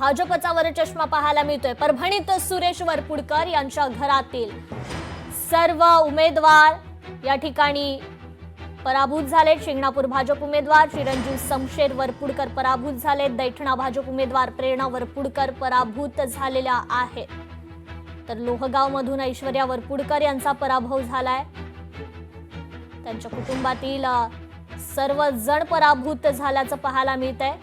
भाजपचा वरचष्मा पाहायला मिळतोय। परभणीत सुरेश वरपुडकर यांच्या घरातील सर्व उमेदवार या ठिकाणी पराभूत झाले। शिंगणापूर भाजप उमेदवार चिरंजीव समशेर वरपुडकर पराभूत झाले। दैठणा भाजप उमेदवार प्रेरणा वरपुडकर पराभूत झालेल्या आहेत। तर लोहगाव मधून ऐश्वर्या वरपुडकर यांचा पराभव झालाय। त्यांच्या कुटुंबातील सर्व जण पराभूत झाल्याचं पाहायला मिळतंय।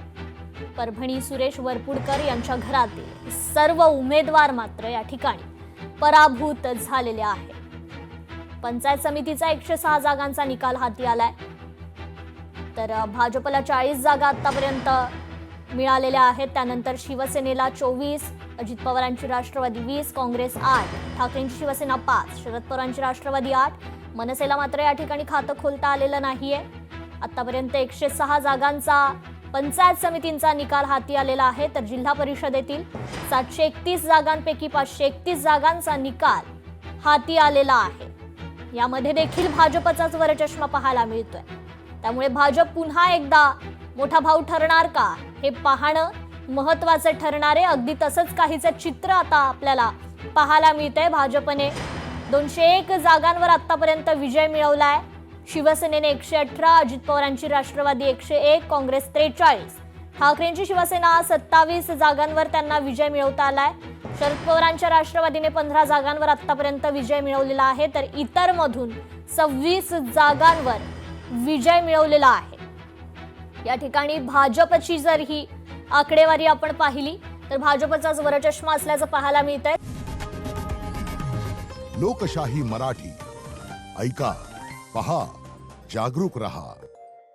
परभणी सुरेश वरपुडकर यांच्या घरातील सर्व उमेदवार मात्र या ठिकाणी पराभूत झालेले आहेत। पंचायत समितीचा 106 जागांचा निकाल हाती आलाय। तर भाजपला 40 जागा आतापर्यंत मिळालेल्या आहेत। त्यानंतर शिवसेनेला 24, अजित पवारांची राष्ट्रवादी 20, काँग्रेस 8, ठाकरेंची शिवसेना 5, शरद पवारांची राष्ट्रवादी 8, मनसेला मात्र या ठिकाणी खातं खोलता आलेलं नाहीये। आतापर्यंत 106 जागांचा पंचायत समितींचा निकाल हाती आलेला आहे। तर जिल्हा परिषदेतील 731 जागांपैकी 531 जागांचा निकाल हाती आलेला आहे। यामध्ये देखील भाजपचाच वरचष्मा पाहायला मिळतोय। त्यामुळे भाजप पुन्हा एकदा मोठा भाऊ ठरणार का हे पाहणं महत्त्वाचं ठरणार आहे। अगदी तसंच काहीचं चित्र आता आपल्याला पाहायला मिळतंय। भाजपने 201 जागांवर आतापर्यंत विजय मिळवलाय। शिवसेनेने 118, अजित पवारांची राष्ट्रवादी 101, काँग्रेस 43, ठाकरेंची शिवसेना 27 जागांवर त्यांना विजय मिळवता आलाय। शरद पवारांच्या राष्ट्रवादीने 15 जागांवर आतापर्यंत विजय मिळवलेला आहे। तर इतर मधून 26 जागांवर विजय मिळवलेला आहे। या ठिकाणी भाजपची जर ही आकडेवारी आपण पाहिली तर भाजपचाच वरचष्मा असल्याचं पाहायला मिळतंय। लोकशाही मराठी ऐका, पहा, जागरूक रहा।